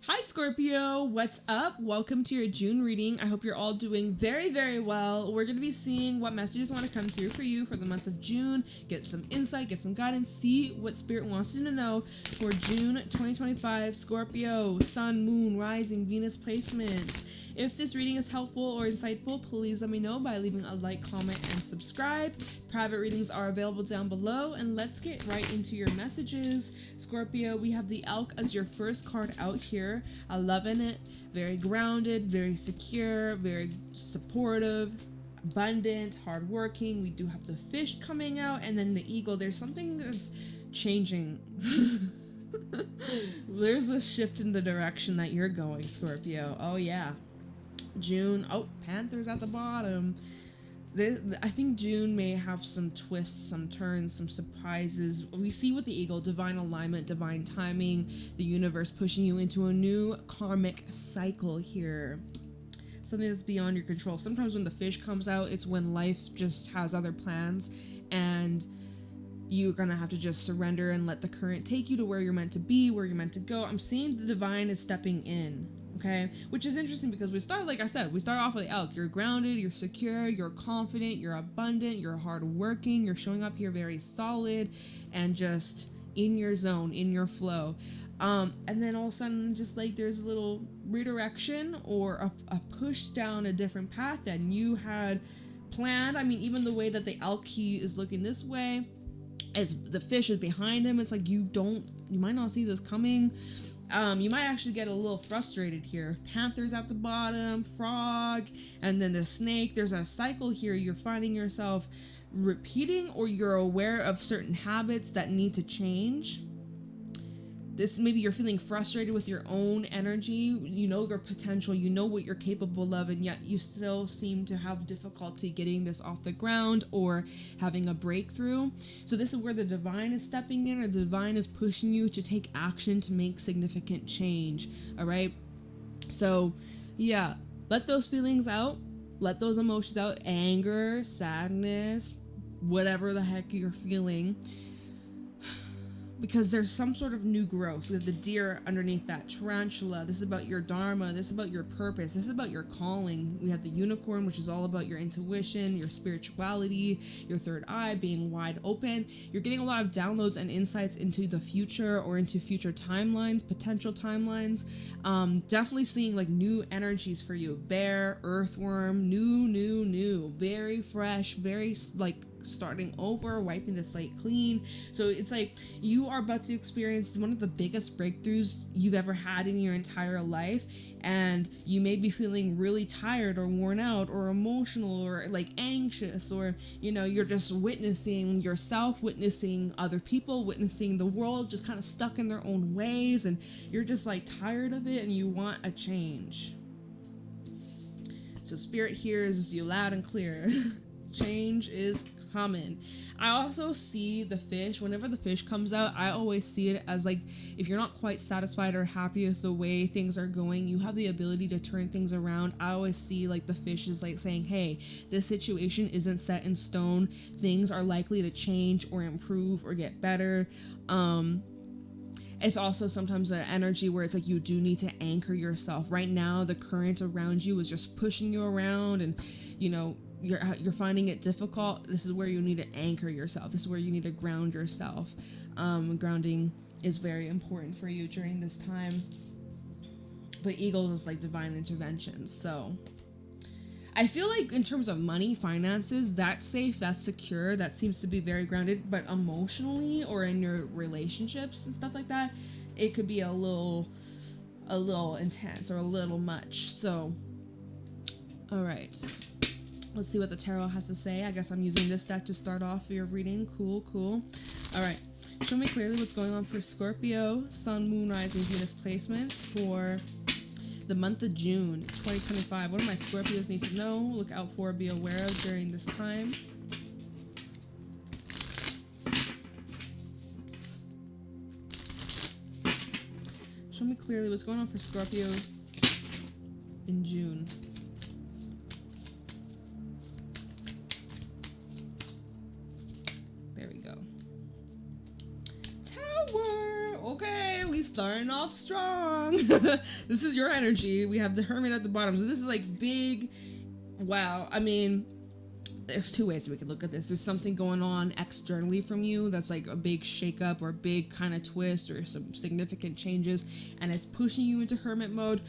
Hi Scorpio, what's up? Welcome to your June reading. I hope you're all doing very, very well. We're going to be seeing what messages want to come through for you for the month of June. Get some insight, get some guidance, see what Spirit wants you to know for June 2025. Scorpio, Sun, Moon, Rising, Venus placements. If this reading is helpful or insightful, please let me know by leaving a like, comment, and subscribe. Private readings are available down below, and let's get right into your messages. Scorpio, we have the Elk as your first card out here. I'm loving it. Very grounded, very secure, very supportive, abundant, hardworking. We do have the Fish coming out, and then the Eagle. There's something that's changing. There's a shift in the direction that you're going, Scorpio. Oh yeah. June. Oh, Panther's at the bottom. I think June may have some twists, some turns, some surprises. We see with the Eagle, divine alignment, divine timing, the universe pushing you into a new karmic cycle here. Something that's beyond your control. Sometimes when the Fish comes out, it's when life just has other plans and you're gonna have to just surrender and let the current take you to where you're meant to be, where you're meant to go. I'm seeing the divine is stepping in. Okay, which is interesting because we start, like I said, we start off with the Elk. You're grounded, you're secure, you're confident, you're abundant, you're hardworking, you're showing up here very solid and just in your zone, in your flow. And then all of a sudden, just like there's a little redirection or a push down a different path than you had planned. I mean, even the way that the Elk key is looking this way, it's the Fish is behind him. It's like you might not see this coming. You might actually get a little frustrated here. Panther's at the bottom, Frog, and then the Snake. There's a cycle here. You're finding yourself repeating, or you're aware of certain habits that need to change. Maybe you're feeling frustrated with your own energy. You know your potential, you know what you're capable of, and yet you still seem to have difficulty getting this off the ground or having a breakthrough. So this is where the divine is stepping in, or the divine is pushing you to take action to make significant change. All right. So yeah, let those feelings out, let those emotions out, anger, sadness, whatever the heck you're feeling. Because there's some sort of new growth. We have the Deer underneath that, Tarantula. This is about your dharma. This is about your purpose. This is about your calling. We have the Unicorn, which is all about your intuition, your spirituality, your third eye being wide open. You're getting a lot of downloads and insights into the future or into future timelines, potential timelines. Definitely seeing like new energies for you. Bear, Earthworm, new. Very fresh, very like starting over, wiping the slate clean. So it's like you are about to experience one of the biggest breakthroughs you've ever had in your entire life, and you may be feeling really tired or worn out or emotional or like anxious, or you're just witnessing yourself, witnessing other people, witnessing the world just kind of stuck in their own ways, and you're just like tired of it and you want a change. So Spirit hears you loud and clear. Change is common. I also see the Fish. Whenever the Fish comes out, I always see it as like, if you're not quite satisfied or happy with the way things are going, you have the ability to turn things around. I always see like the Fish is like saying, hey, this situation isn't set in stone. Things are likely to change or improve or get better. It's also sometimes an energy where it's like you do need to anchor yourself. Right now, the current around you is just pushing you around, and you're finding it difficult. This is where you need to anchor yourself. This is where you need to ground yourself. Grounding is very important for you during this time. But Eagle is like divine intervention. So I feel like in terms of money, finances, that's safe, that's secure, that seems to be very grounded. But emotionally or in your relationships and stuff like that, it could be a little intense or a little much. So, all right. Let's see what the tarot has to say. I guess I'm using this deck to start off your reading. Cool. All right. Show me clearly what's going on for Scorpio, Sun, Moon, Rising, Venus placements for the month of June 2025. What do my Scorpios need to know, look out for, be aware of during this time? Show me clearly what's going on for Scorpio in June. starting off strong. This is your energy. We have the Hermit at the bottom. So this is like big. Wow. I mean, there's two ways we could look at this. There's something going on externally from you that's like a big shakeup or a big kind of twist or some significant changes, and it's pushing you into hermit mode,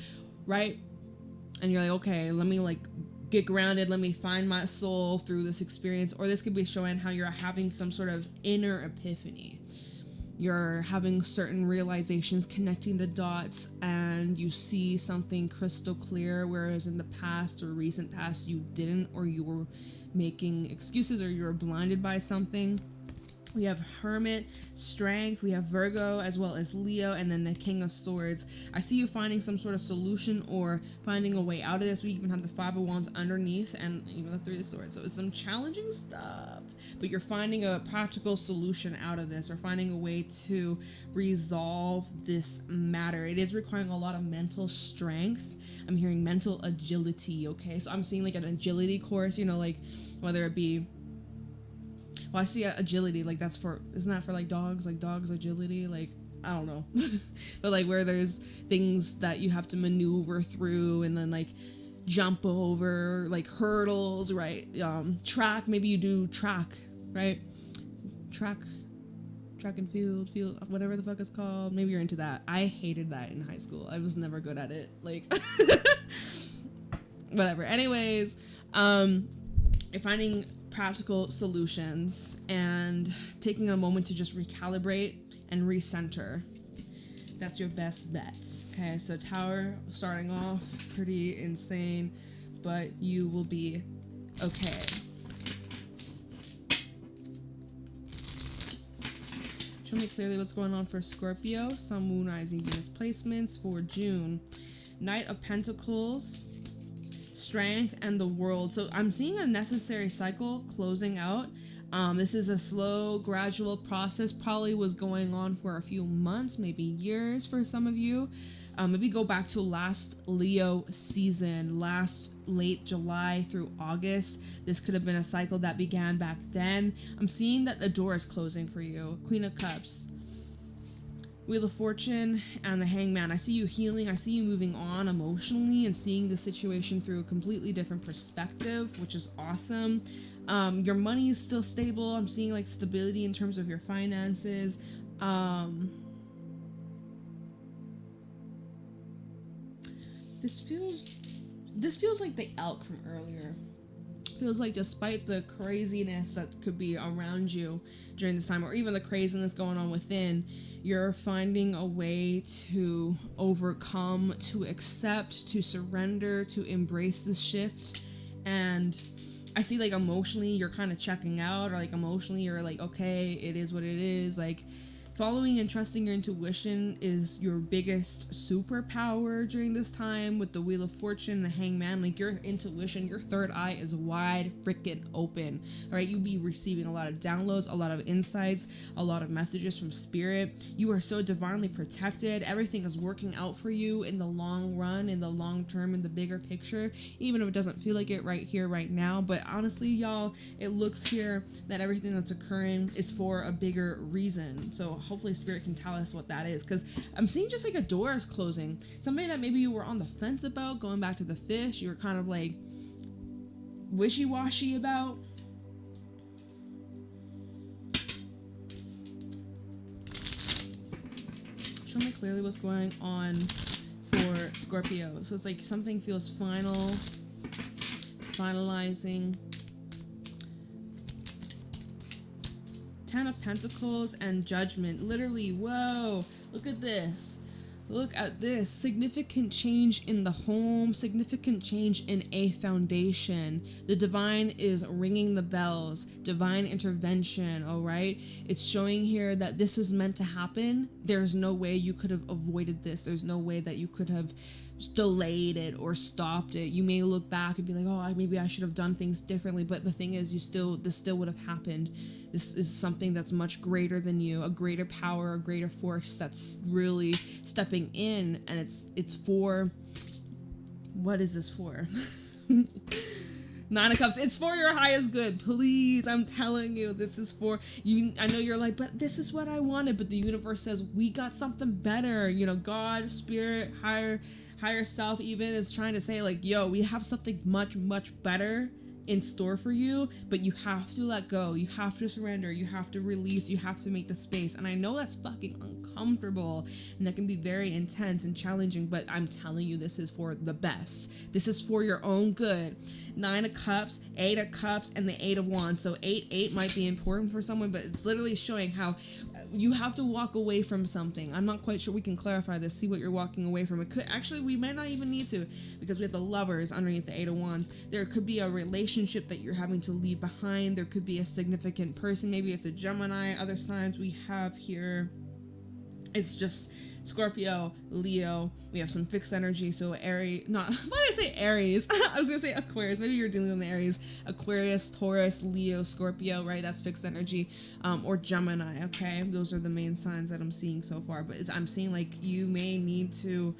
right? And you're like, okay, let me like get grounded, let me find my soul through this experience. Or this could be showing how you're having some sort of inner epiphany. You're having certain realizations, connecting the dots, and you see something crystal clear, whereas in the past or recent past you didn't, or you were making excuses, or you were blinded by something. We have Hermit, Strength, we have Virgo, as well as Leo, and then the King of Swords. I see you finding some sort of solution or finding a way out of this. We even have the Five of Wands underneath and even the Three of Swords. So it's some challenging stuff, but you're finding a practical solution out of this, or finding a way to resolve this matter. It is requiring a lot of mental strength. I'm hearing mental agility, okay? So I'm seeing like an agility course, you know, like whether it be, well, I see agility, like that's for, isn't that for like dogs agility, like I don't know. But like where there's things that you have to maneuver through and then like jump over, like hurdles, right? Track, maybe you do track, right? Track and field, whatever the fuck it's called. Maybe you're into that. I hated that in high school. I was never good at it. Like, whatever. Anyways, you're finding practical solutions and taking a moment to just recalibrate and recenter. That's your best bet. Okay, so Tower starting off pretty insane, but you will be okay. Show me clearly what's going on for Scorpio. Sun, Moon, Rising, Venus placements for June. Knight of Pentacles, Strength, and the World. So I'm seeing a necessary cycle closing out. This is a slow, gradual process. Probably was going on for a few months, maybe years for some of you. Maybe go back to last Leo season, last late July through August. This could have been a cycle that began back then. I'm seeing that the door is closing for you. Queen of Cups, Wheel of Fortune, and the Hangman. I see you healing. I see you moving on emotionally and seeing the situation through a completely different perspective, which is awesome. Your money is still stable. I'm seeing like stability in terms of your finances. This feels like the elk from earlier. Feels like despite the craziness that could be around you during this time, or even the craziness going on within, you're finding a way to overcome, to accept, to surrender, to embrace this shift. And I see like emotionally you're kind of checking out, or like emotionally you're like, okay, it is what it is. Like following and trusting your intuition is your biggest superpower during this time with the Wheel of Fortune, the Hangman. Like your intuition, your third eye is wide freaking open. All right, you'll be receiving a lot of downloads, a lot of insights, a lot of messages from spirit. You are so divinely protected. Everything is working out for you in the long run, in the long term, in the bigger picture, even if it doesn't feel like it right here, right now. But honestly, y'all, it looks here that everything that's occurring is for a bigger reason. So hopefully spirit can tell us what that is, because I'm seeing just like a door is closing. Something that maybe you were on the fence about, going back to the fish, you were kind of like wishy-washy about. Show me clearly what's going on for Scorpio. So it's like something feels finalizing. Ten of Pentacles and Judgment. Literally, whoa, look at this. Look at this. Significant change in the home, significant change in a foundation. The divine is ringing the bells. Divine intervention, all right? It's showing here that this was meant to happen. There's no way you could have avoided this. There's no way that you could have delayed it or stopped it. You may look back and be like, oh, maybe I should have done things differently. But the thing is, this still would have happened. This is something that's much greater than you, a greater power, a greater force that's really stepping in, and it's for, what is this for? Nine of Cups. It's for your highest good. Please, I'm telling you, this is for you. I know you're like, but this is what I wanted. But the universe says we got something better. You know, God, spirit, higher self even is trying to say like, yo, we have something much, much better in store for you, but you have to let go, you have to surrender, you have to release, you have to make the space. And I know that's fucking uncomfortable and that can be very intense and challenging, but I'm telling you, this is for the best. This is for your own good. 9 of Cups, 8 of Cups, and the 8 of Wands. So 8 might be important for someone, but it's literally showing how you have to walk away from something. I'm not quite sure. We can clarify this, see what you're walking away from. It could actually, we might not even need to, because we have the Lovers underneath the 8 of Wands. There could be a relationship that you're having to leave behind. There could be a significant person. Maybe it's a Gemini. Other signs we have here, it's just Scorpio, Leo. We have some fixed energy. So Aries, not, why did I say Aries? I was going to say Aquarius. Maybe you're dealing with the Aries. Aquarius, Taurus, Leo, Scorpio, right? That's fixed energy. Or Gemini, okay? Those are the main signs that I'm seeing so far. But I'm seeing like you may need to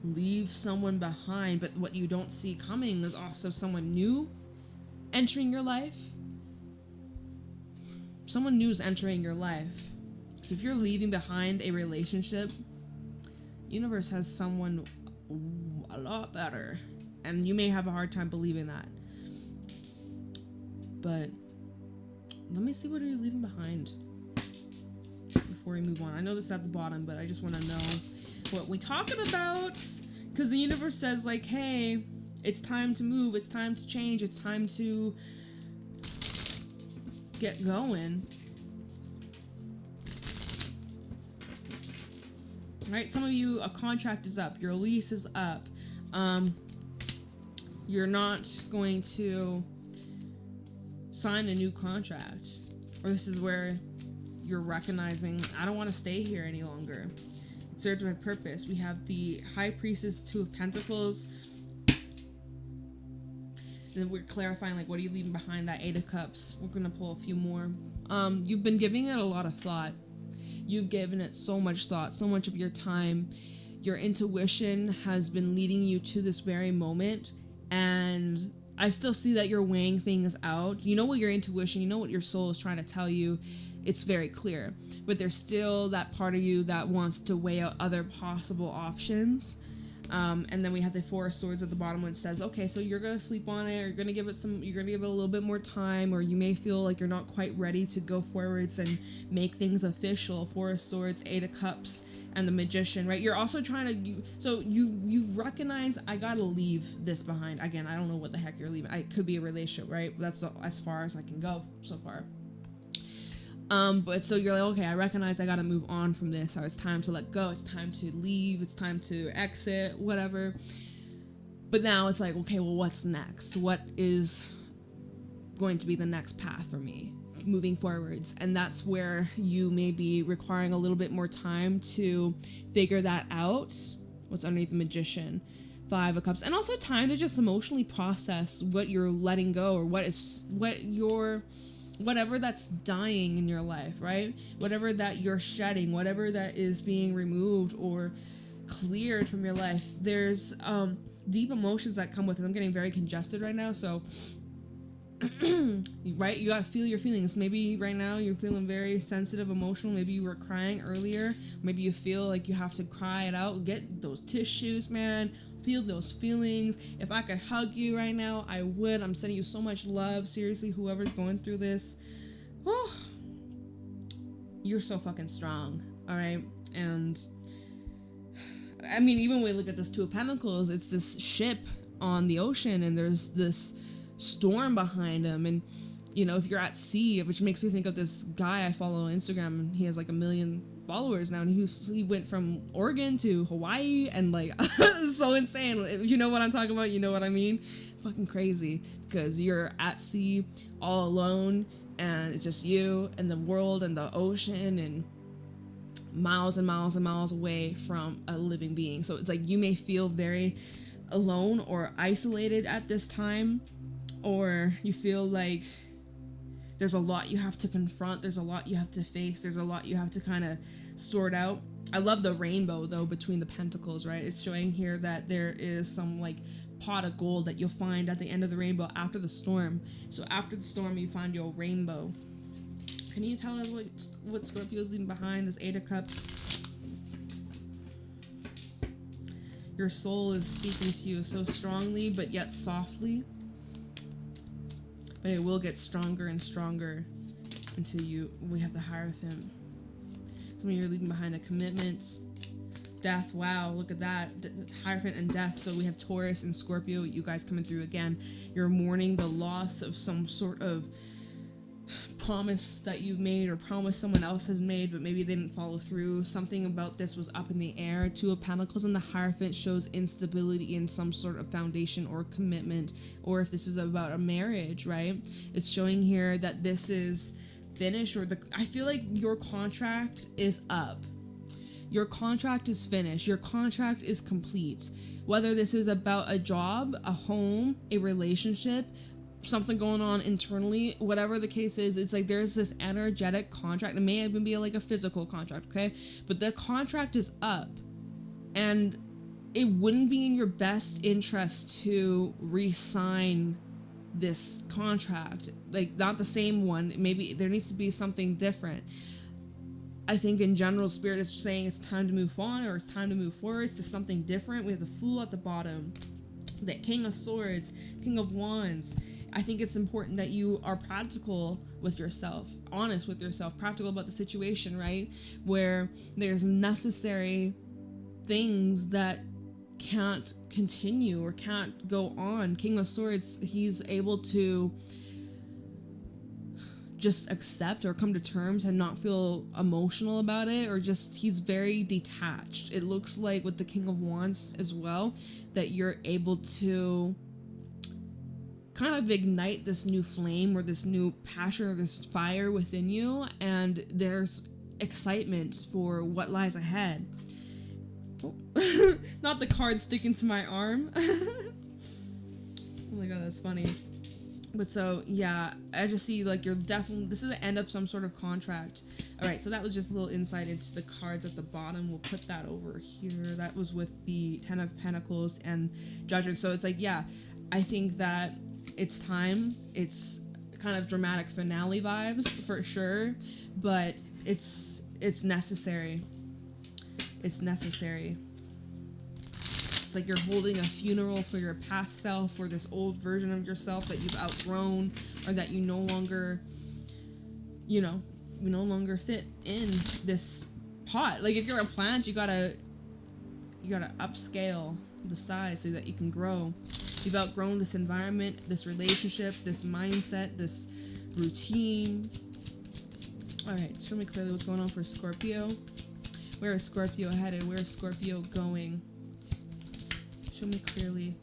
leave someone behind. But what you don't see coming is also someone new entering your life. Someone new is entering your life. So if you're leaving behind a relationship, universe has someone a lot better. And you may have a hard time believing that. But let me see what are you leaving behind before we move on. I know this is at the bottom, but I just want to know what we're talking about. Because the universe says like, hey, it's time to move. It's time to change. It's time to get going. Right, some of you, a contract is up, your lease is up, you're not going to sign a new contract, or this is where you're recognizing, I don't want to stay here any longer. It serves my purpose. We have the High Priestess, 2 of Pentacles, then we're clarifying, like, what are you leaving behind? That 8 of Cups. We're going to pull a few more. You've been giving it a lot of thought. You've given it so much thought, so much of your time. Your intuition has been leading you to this very moment. And I still see that you're weighing things out. You know what your intuition, you know what your soul is trying to tell you. It's very clear. But there's still that part of you that wants to weigh out other possible options. And then we have the 4 of Swords at the bottom, which says, okay, so you're going to sleep on it, or you're going to give it a little bit more time, or you may feel like you're not quite ready to go forwards and make things official. 4 of Swords, 8 of Cups, and the Magician, right? You're also trying to, you've recognized, I got to leave this behind. Again, I don't know what the heck you're leaving. It could be a relationship, right? That's as far as I can go so far. But so you're like, okay, I recognize I gotta move on from this, or it's time to let go, it's time to leave, it's time to exit, whatever. But now it's like, okay, well, what's next? What is going to be the next path for me moving forwards? And that's where you may be requiring a little bit more time to figure that out. What's underneath the Magician? 5 of Cups. And also time to just emotionally process what you're letting go, or whatever that's dying in your life, right? Whatever that you're shedding, whatever that is being removed or cleared from your life. There's deep emotions that come with it. I'm getting very congested right now, so right, you gotta feel your feelings. Maybe right now you're feeling very sensitive, emotional. Maybe you were crying earlier. Maybe you feel like you have to cry it out. Get those tissues, man. Feel those feelings. If I could hug you right now, I would. I'm sending you so much love. Seriously, whoever's going through this, oh, you're so fucking strong, all right? And I mean, even when we look at this 2 of Pentacles, it's this ship on the ocean, and there's this storm behind him. And you know, if you're at sea, which makes me think of this guy I follow on Instagram, and he has like 1 million followers now, and he went from Oregon to Hawaii, and like so insane. If you know what I'm talking about, you know what I mean. Fucking crazy, because you're at sea all alone, and it's just you and the world and the ocean, and miles and miles and miles away from a living being. So it's like you may feel very alone or isolated at this time, or you feel like there's a lot you have to confront, there's a lot you have to face, there's a lot you have to kind of sort out. I love the rainbow though between the pentacles, right? It's showing here that there is some like pot of gold that you'll find at the end of the rainbow after the storm. So after the storm, you find your rainbow. Can you tell us what Scorpio is leaving behind? This Eight of Cups. Your soul is speaking to you so strongly, but yet softly. But it will get stronger and stronger until we have the Hierophant. Some of you are leaving behind a commitment. Death, wow, look at that. Hierophant and death. So we have Taurus and Scorpio, you guys coming through again. You're mourning the loss of some sort of promise that you've made or promise someone else has made, but maybe they didn't follow through. Something about this was up in the air. Two of Pentacles and the Hierophant shows instability in some sort of foundation or commitment, or if this is about a marriage, right? It's showing here that this is finished, or I feel like your contract is up. Your contract is finished. Your contract is complete. Whether this is about a job, a home, a relationship, something going on internally, whatever the case is, it's like there's this energetic contract. It may even be like a physical contract, okay? But the contract is up, and it wouldn't be in your best interest to re-sign this contract. Like, not the same one. Maybe there needs to be something different. I think in general, Spirit is saying it's time to move on, or it's time to move forward to something different. We have the Fool at the bottom, the King of Swords, King of Wands. I think it's important that you are practical with yourself, honest with yourself, practical about the situation, right? Where there's necessary things that can't continue or can't go on. King of Swords, he's able to just accept or come to terms and not feel emotional about it, or just he's very detached. It looks like with the King of Wands as well that you're able to kind of ignite this new flame or this new passion or this fire within you, and there's excitement for what lies ahead. Oh. Not the card sticking to my arm. Oh my god, that's funny. But so, yeah, I just see like you're definitely, this is the end of some sort of contract. All right, so that was just a little insight into the cards at the bottom. We'll put that over here. That was with the Ten of Pentacles and Judgment. So it's like, yeah, I think that it's time. It's kind of dramatic finale vibes for sure, but it's necessary. It's necessary. It's like you're holding a funeral for your past self, or this old version of yourself that you've outgrown, or that you no longer, you no longer fit in this pot. Like if you're a plant, you gotta upscale the size so that you can grow. You've outgrown this environment, this relationship, this mindset, this routine. All right, show me clearly what's going on for Scorpio. Where is Scorpio headed? Where is Scorpio going? Show me clearly.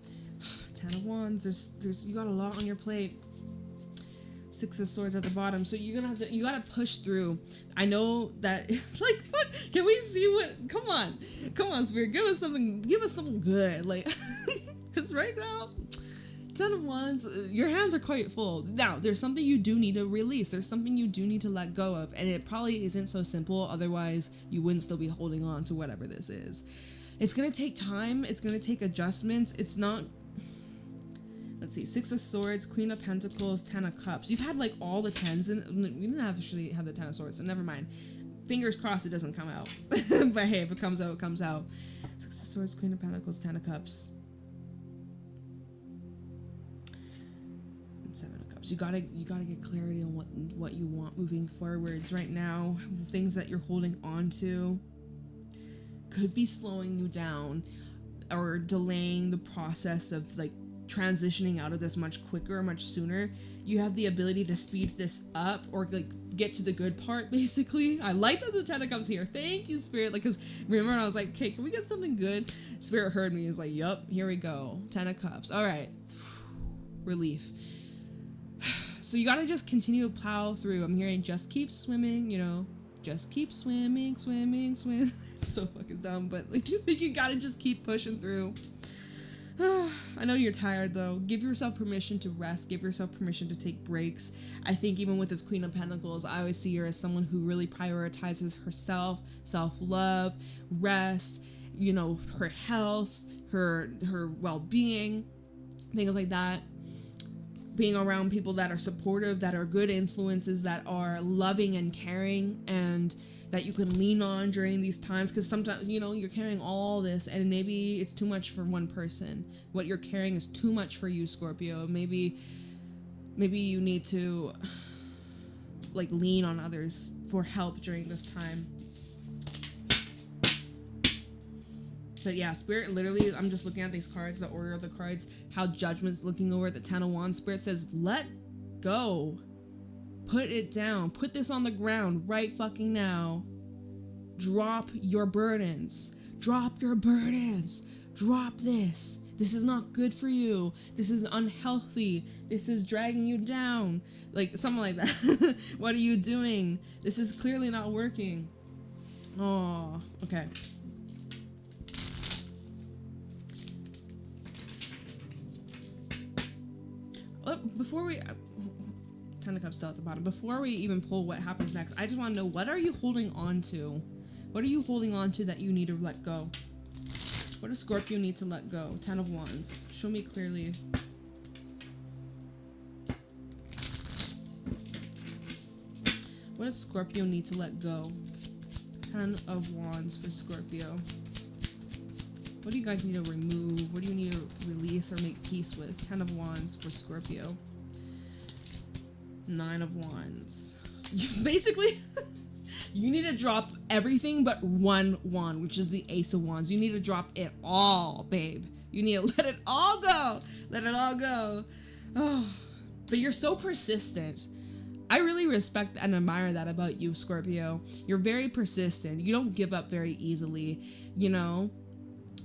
Ten of Wands. There's you got a lot on your plate. Six of Swords at the bottom. So you gotta push through. I know that like, what? Can we see what? Come on, Spirit. Give us something good. Like, because right now, Ten of Wands, your hands are quite full. Now, there's something you do need to release. There's something you do need to let go of, and it probably isn't so simple. Otherwise, you wouldn't still be holding on to whatever this is. It's gonna take time. It's gonna take adjustments. It's not. Let's see, Six of Swords, Queen of Pentacles, Ten of Cups. You've had like all the tens, and we didn't actually have the Ten of Swords, so never mind. Fingers crossed it doesn't come out. But hey, if it comes out, it comes out. Six of Swords, Queen of Pentacles, Ten of Cups. And Seven of Cups. You gotta get clarity on what you want moving forwards right now. Things that you're holding on to could be slowing you down or delaying the process of like transitioning out of this much quicker or much sooner. You have the ability to speed this up or like get to the good part, basically. I like that the Ten of Cups here. Thank you, Spirit. Like, because remember I was like, okay, can we get something good? Spirit heard me. He was like, yup, here we go. Ten of Cups. All right. Relief. So you gotta just continue to plow through. I'm hearing just keep swimming, just keep swimming. It's so fucking dumb, but like, you think you gotta just keep pushing through. I know you're tired though. Give yourself permission to rest. Give yourself permission to take breaks. I think even with this Queen of Pentacles, I always see her as someone who really prioritizes herself, self-love, rest, her health, her well-being. things like that. Being around people that are supportive, that are good influences, that are loving and caring, and that you can lean on during these times. Because sometimes, you know, you're carrying all this and maybe it's too much for one person. What you're carrying is too much for you, Scorpio. Maybe you need to like lean on others for help during this time. But yeah, Spirit, literally, I'm just looking at these cards, the order of the cards, how Judgment's looking over at the Ten of Wands. Spirit says, let go. Put it down. Put this on the ground right fucking now. Drop your burdens. Drop your burdens. Drop this. This is not good for you. This is unhealthy. This is dragging you down. Like, something like that. What are you doing? This is clearly not working. Oh, okay. Before we, Ten of Cups still at the bottom. Before we even pull what happens next, I just want to know, what are you holding on to? What are you holding on to that you need to let go? What does Scorpio need to let go? Ten of Wands. Show me clearly. What does Scorpio need to let go? Ten of Wands for Scorpio. What do you guys need to remove? What do you need to release or make peace with? Ten of Wands for Scorpio. Nine of Wands. Basically, you need to drop everything but one wand, which is the Ace of Wands. You need to drop it all, babe. You need to let it all go. Let it all go. Oh, but you're so persistent. I really respect and admire that about you, Scorpio. You're very persistent. You don't give up very easily, you know?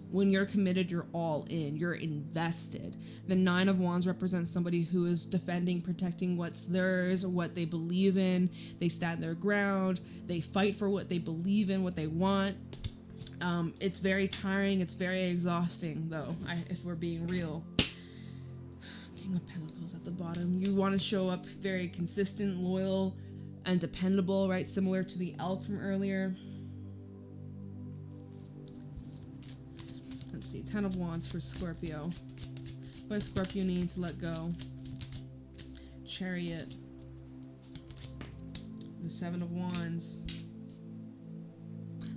When you're committed, you're all in. You're invested. The Nine of Wands represents somebody who is defending, protecting what's theirs, what they believe in. They stand their ground. They fight for what they believe in, what they want. It's very tiring. It's very exhausting, though, if we're being real. King of Pentacles at the bottom. You want to show up very consistent, loyal, and dependable, right? Similar to the elk from earlier. Let's see, Ten of Wands for Scorpio. What does Scorpio need to let go? Chariot. The Seven of Wands.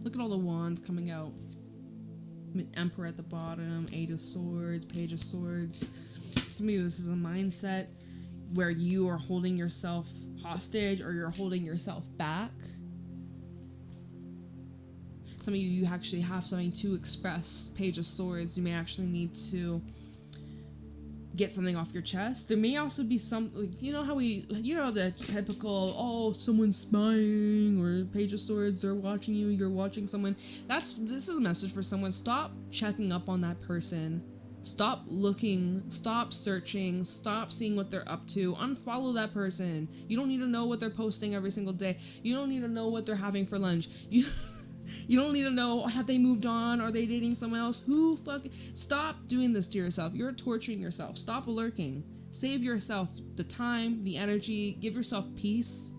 Look at all the wands coming out. Emperor at the bottom, Eight of Swords, Page of Swords. To me, this is a mindset where you are holding yourself hostage or you're holding yourself back. Some of you actually have something to express. Page of Swords, you may actually need to get something off your chest. There may also be some, like, you know how the typical, oh, someone's spying, or Page of Swords, they're watching you, you're watching someone. This is a message for someone. Stop checking up on that person. Stop looking, stop searching, stop seeing what they're up to. Unfollow that person. You don't need to know what they're posting every single day. You don't need to know what they're having for lunch. You don't need to know, have they moved on? Are they dating someone else? Stop doing this to yourself. You're torturing yourself. Stop lurking. Save yourself the time, the energy. Give yourself peace.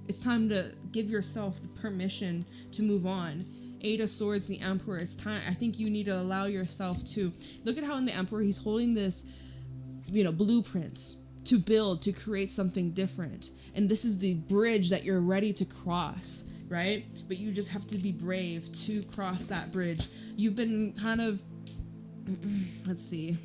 It's time to give yourself the permission to move on. Eight of Swords, the Emperor. It's time. I think you need to allow yourself to look at how in the Emperor he's holding this, blueprint to build, to create something different. And this is the bridge that you're ready to cross. Right? But you just have to be brave to cross that bridge. You've been kind of, let's see.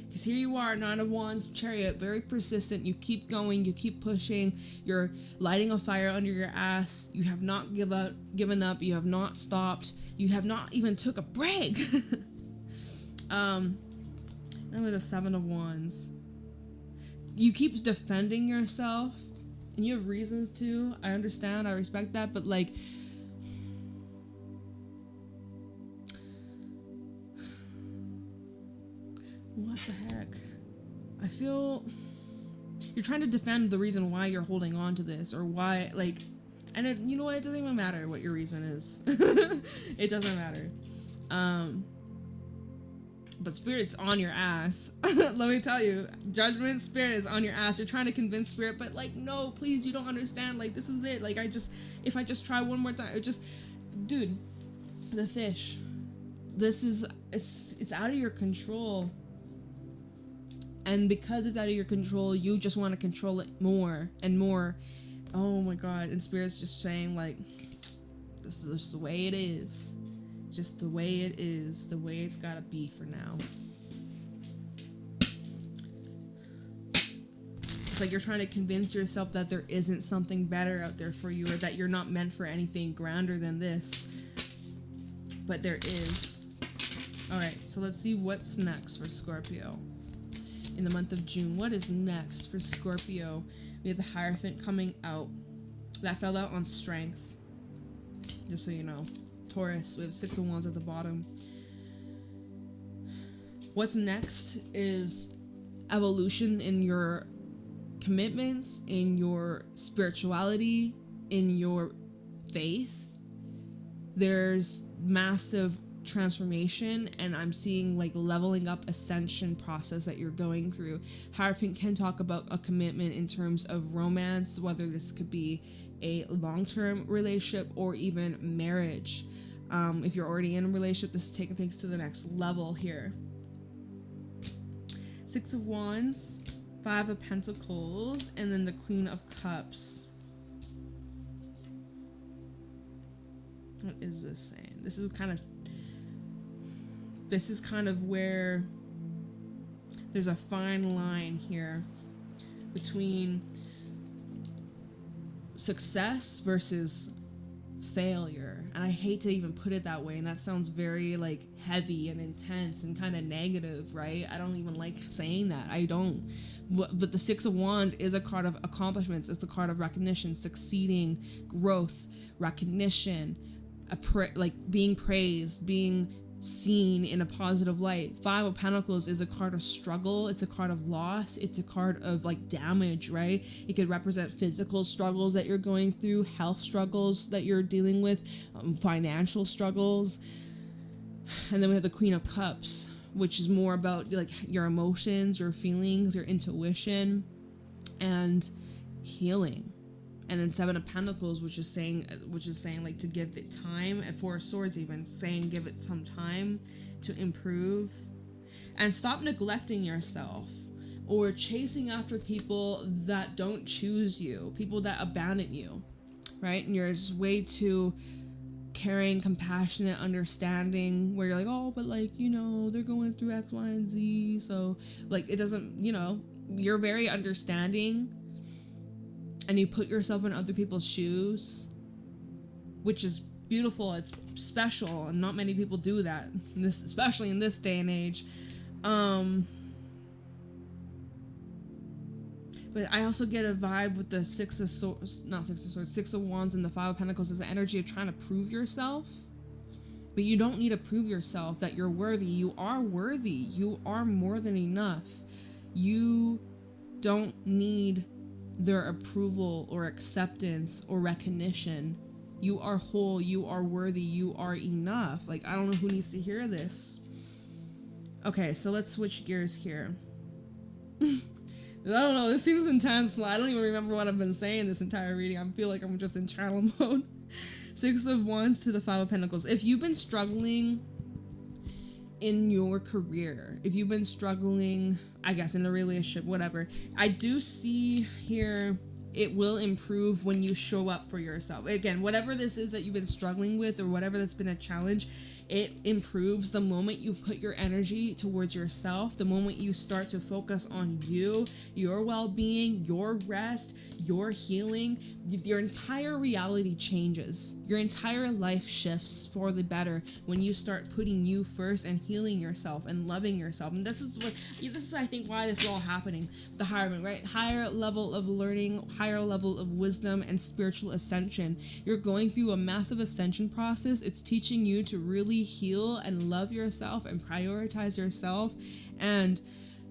Because here you are, Nine of Wands, Chariot, very persistent. You keep going, you keep pushing. You're lighting a fire under your ass. You have not given up. You have not stopped. You have not even took a break. And with the Seven of Wands. You keep defending yourself. And you have reasons to. I understand. I respect that. But, like, what the heck? I feel you're trying to defend the reason why you're holding on to this, or why, like, and you know what? It doesn't even matter what your reason is. It doesn't matter. But Spirit's on your ass. Let me tell you, Judgment, Spirit is on your ass. You're trying to convince Spirit, but, like, no, please, you don't understand. Like, this is it. Like, if I just try one more time, dude, the fish. This is, it's out of your control. And because it's out of your control, you just want to control it more and more. Oh my God. And Spirit's just saying, like, this is just the way it is. Just the way it is. The way it's gotta be for now. It's like you're trying to convince yourself that there isn't something better out there for you, or that you're not meant for anything grander than this. But there is. Alright, so let's see what's next for Scorpio. In the month of June, what is next for Scorpio? We have the Hierophant coming out. That fell out on Strength. Just so you know. Taurus, we have 6 of Wands at the bottom. What's next is evolution in your commitments, in your spirituality, in your faith. There's massive transformation, and I'm seeing like leveling up ascension process that you're going through. Hierophant can talk about a commitment in terms of romance, whether this could be a long-term relationship or even marriage. If you're already in a relationship, this is taking things to the next level here. 6 of Wands, 5 of Pentacles, and then the Queen of Cups. What is this saying? This is kind of where there's a fine line here between success versus failure. And I hate to even put it that way, and that sounds very like heavy and intense and kind of negative, right? I don't even like saying that. I don't. But the 6 of Wands is a card of accomplishments. It's a card of recognition, succeeding, growth, recognition, like being praised, being seen in a positive light. 5 of Pentacles is a card of struggle. It's a card of loss. It's a card of like damage, right? It could represent physical struggles that you're going through, health struggles that you're dealing with, financial struggles. And then we have the Queen of Cups, which is more about like your emotions, your feelings, your intuition, and healing. And then 7 of Pentacles, which is saying like to give it time, and 4 of Swords even saying give it some time to improve, and stop neglecting yourself or chasing after people that don't choose you, people that abandon you, right? And you're just way too caring, compassionate, understanding, where you're like, oh, but like, you know, they're going through X, Y, and Z, so like it doesn't, you know, you're very understanding. And you put yourself in other people's shoes, which is beautiful. It's special, and not many people do that. Especially in this day and age. But I also get a vibe with the 6 of Swords, not 6 of Swords, 6 of Wands and the 5 of Pentacles is the energy of trying to prove yourself. But you don't need to prove yourself that you're worthy. You are worthy. You are more than enough. You don't need their approval or acceptance or recognition. You are whole, you are worthy, you are enough. Like, I don't know who needs to hear this. Okay, so let's switch gears here. I don't know, this seems intense. I don't even remember what I've been saying this entire reading. I feel like I'm just in channel mode. 6 of Wands to the 5 of Pentacles. If you've been struggling in your career, if you've been struggling, I guess, in a relationship, whatever, I do see here it will improve when you show up for yourself. Again, whatever this is that you've been struggling with, or whatever that's been a challenge, it improves the moment you put your energy towards yourself, the moment you start to focus on you, your well-being, your rest, your healing. Your entire reality changes. Your entire life shifts for the better when you start putting you first and healing yourself and loving yourself. And this is I think why this is all happening. The Hierophant, right? Higher level of learning, higher level of wisdom and spiritual ascension. You're going through a massive ascension process. It's teaching you to really heal and love yourself and prioritize yourself. And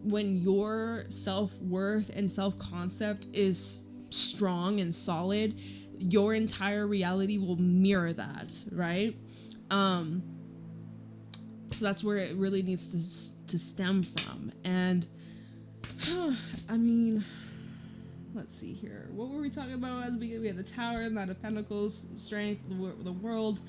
when your self-worth and self-concept is strong and solid, your entire reality will mirror that, right? So that's where it really needs to stem from. And I mean, let's see here. What were we talking about at the beginning? We had the Tower, Knight of Pentacles, Strength, the World,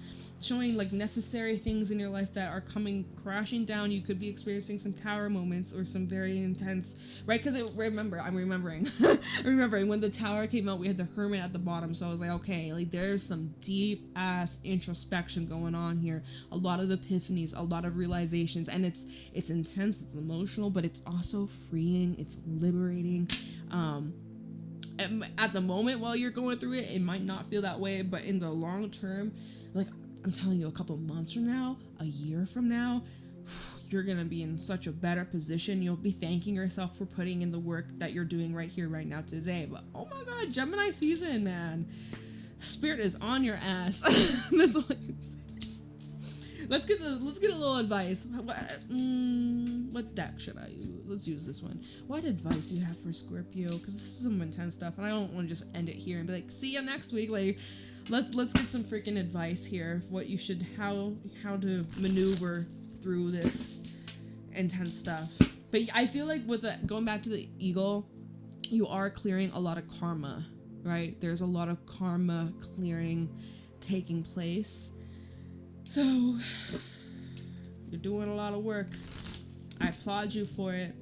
showing like necessary things in your life that are coming crashing down. You could be experiencing some Tower moments or some very intense, right? Because I'm remembering when the Tower came out, we had the Hermit at the bottom. So I was like, okay, like there's some deep ass introspection going on here. A lot of epiphanies, a lot of realizations, and it's intense, it's emotional, but it's also freeing, it's liberating. At the moment while you're going through it, it might not feel that way, but in the long term, like I'm telling you, a couple months from now, a year from now, you're gonna be in such a better position. You'll be thanking yourself for putting in the work that you're doing right here, right now, today. But oh my god, Gemini season, man. Spirit is on your ass. That's all I can say. Let's get a little advice. What deck should I use? Let's use this one. What advice do you have for Scorpio? Because this is some intense stuff, and I don't want to just end it here and be like, see ya next week. Like, let's get some freaking advice here. What you should, how to maneuver through this intense stuff. But I feel like with going back to the Eagle, you are clearing a lot of karma, right? There's a lot of karma clearing taking place. So, you're doing a lot of work. I applaud you for it,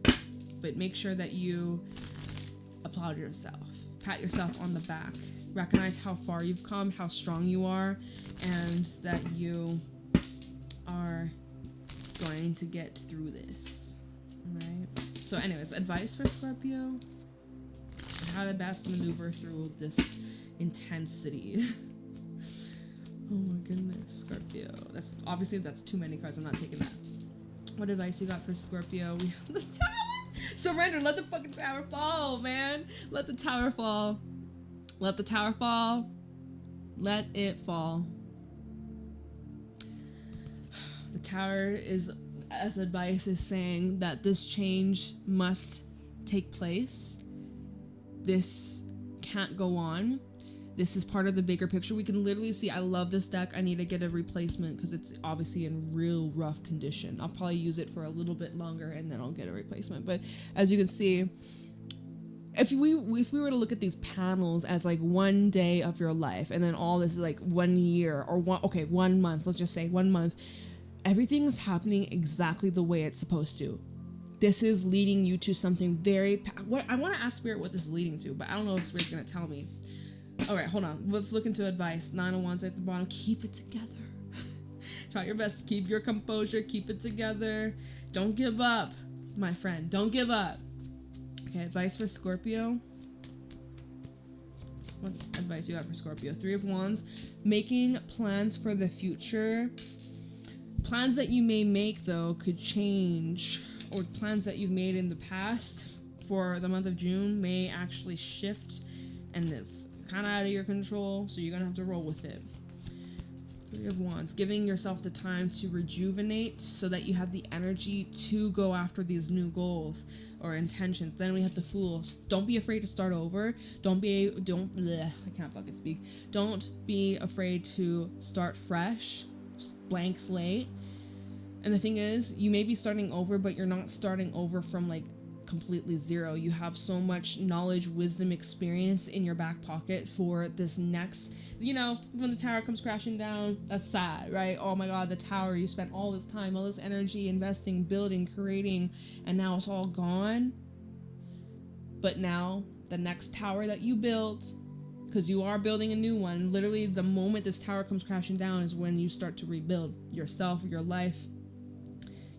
but make sure that you applaud yourself. Pat yourself on the back. Recognize how far you've come, how strong you are, and that you are going to get through this. Right? So anyways, advice for Scorpio. How to best maneuver through this intensity. Oh my goodness, Scorpio. That's too many cards. I'm not taking that. What advice you got for Scorpio? We have the Tower. Surrender. Let the fucking Tower fall, man. Let the Tower fall. Let the Tower fall. Let it fall. The Tower is, as advice, is saying that this change must take place. This can't go on. This is part of the bigger picture. We can literally see, I love this deck. I need to get a replacement because it's obviously in real rough condition. I'll probably use it for a little bit longer and then I'll get a replacement. But as you can see, if we were to look at these panels as like one day of your life and then all this is like 1 year or 1 month, let's just say 1 month, everything is happening exactly the way it's supposed to. This is leading you to something very, I want to ask Spirit what this is leading to, but I don't know if Spirit's going to tell me. All right, hold on. Let's look into advice. 9 of Wands at the bottom. Keep it together. Try your best to keep your composure. Keep it together. Don't give up, my friend. Don't give up. Okay, advice for Scorpio. What advice you got for Scorpio? 3 of Wands. Making plans for the future. Plans that you may make, though, could change. Or plans that you've made in the past for the month of June may actually shift. And it's kind of out of your control, so you're gonna have to roll with it. 3 of Wands, giving yourself the time to rejuvenate so that you have the energy to go after these new goals or intentions. Then we have the Fool. Don't be afraid to start over. I can't fucking speak. Don't be afraid to start fresh, blank slate. And the thing is, you may be starting over, but you're not starting over from like completely zero. You have so much knowledge, wisdom, experience in your back pocket for this next, when the Tower comes crashing down, that's sad, right? Oh my god, the Tower, you spent all this time, all this energy investing, building, creating, and now it's all gone. But now the next Tower that you built, because you are building a new one, literally the moment this Tower comes crashing down is when you start to rebuild yourself, your life,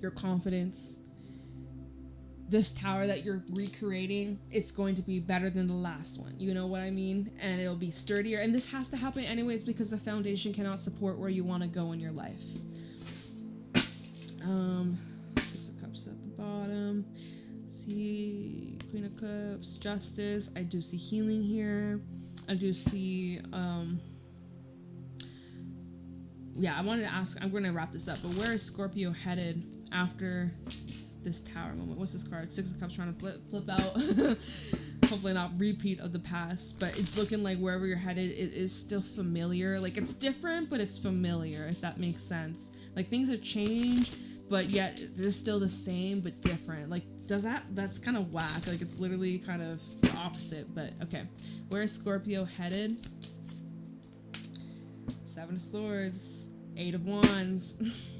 your confidence. This Tower that you're recreating, it's going to be better than the last one. You know what I mean? And it'll be sturdier. And this has to happen anyways because the foundation cannot support where you want to go in your life. 6 of Cups at the bottom. See, Queen of Cups, Justice. I do see healing here. I do see, I wanted to ask, I'm going to wrap this up, but where is Scorpio headed after this Tower moment? What's this card? 6 of Cups trying to flip out. Hopefully not repeat of the past, but it's looking like wherever you're headed, it is still familiar. Like it's different, but it's familiar, if that makes sense. Like things have changed, but yet they're still the same, but different. Like That's kind of whack. Like, it's literally kind of the opposite, but okay. Where is Scorpio headed? 7 of Swords, 8 of Wands.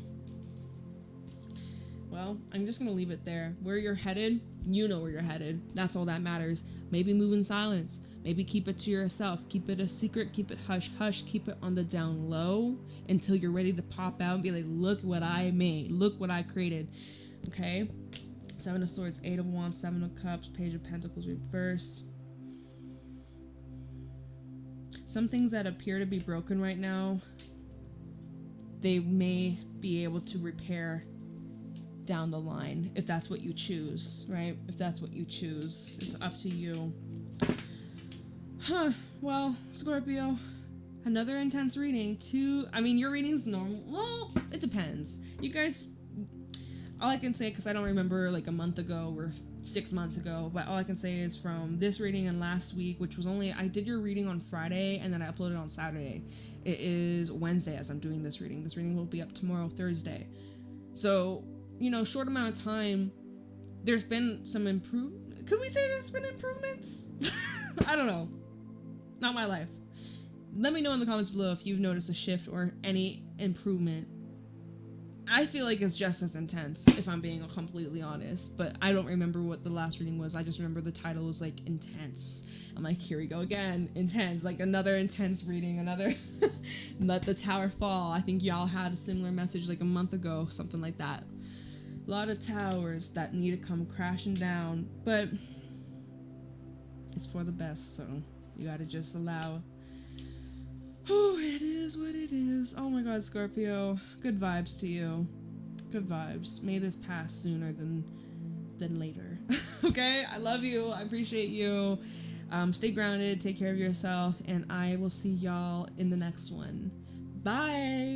Well, I'm just gonna leave it there. Where you're headed, you know where you're headed. That's all that matters. Maybe move in silence. Maybe keep it to yourself. Keep it a secret. Keep it hush hush. Keep it on the down low until you're ready to pop out and be like, look what I made. Look what I created. Okay? 7 of Swords, 8 of Wands, 7 of Cups, Page of Pentacles reversed. Some things that appear to be broken right now, they may be able to repair down the line if that's what you choose, right? If that's what you choose, it's up to you. Well, Scorpio, another intense reading. Your reading's normal. Well, it depends. You guys, all I can say, because I don't remember like a month ago or 6 months ago, but all I can say is from this reading and last week, which was I did your reading on Friday and then I uploaded on Saturday. It is Wednesday as I'm doing this reading. This reading will be up tomorrow, Thursday. So, short amount of time, there's been some could we say there's been improvements? I don't know. Not my life. Let me know in the comments below if you've noticed a shift or any improvement. I feel like it's just as intense, if I'm being completely honest, but I don't remember what the last reading was. I just remember the title was like intense. I'm like, here we go again, intense, like another intense reading, another let the tower fall. I think y'all had a similar message like a month ago, something like that. A lot of towers that need to come crashing down, but it's for the best, so you gotta just allow. Oh, it is what it is. Oh my god, Scorpio. Good vibes to you. Good vibes. May this pass sooner than later. Okay? I love you. I appreciate you. Stay grounded. Take care of yourself. And I will see y'all in the next one. Bye!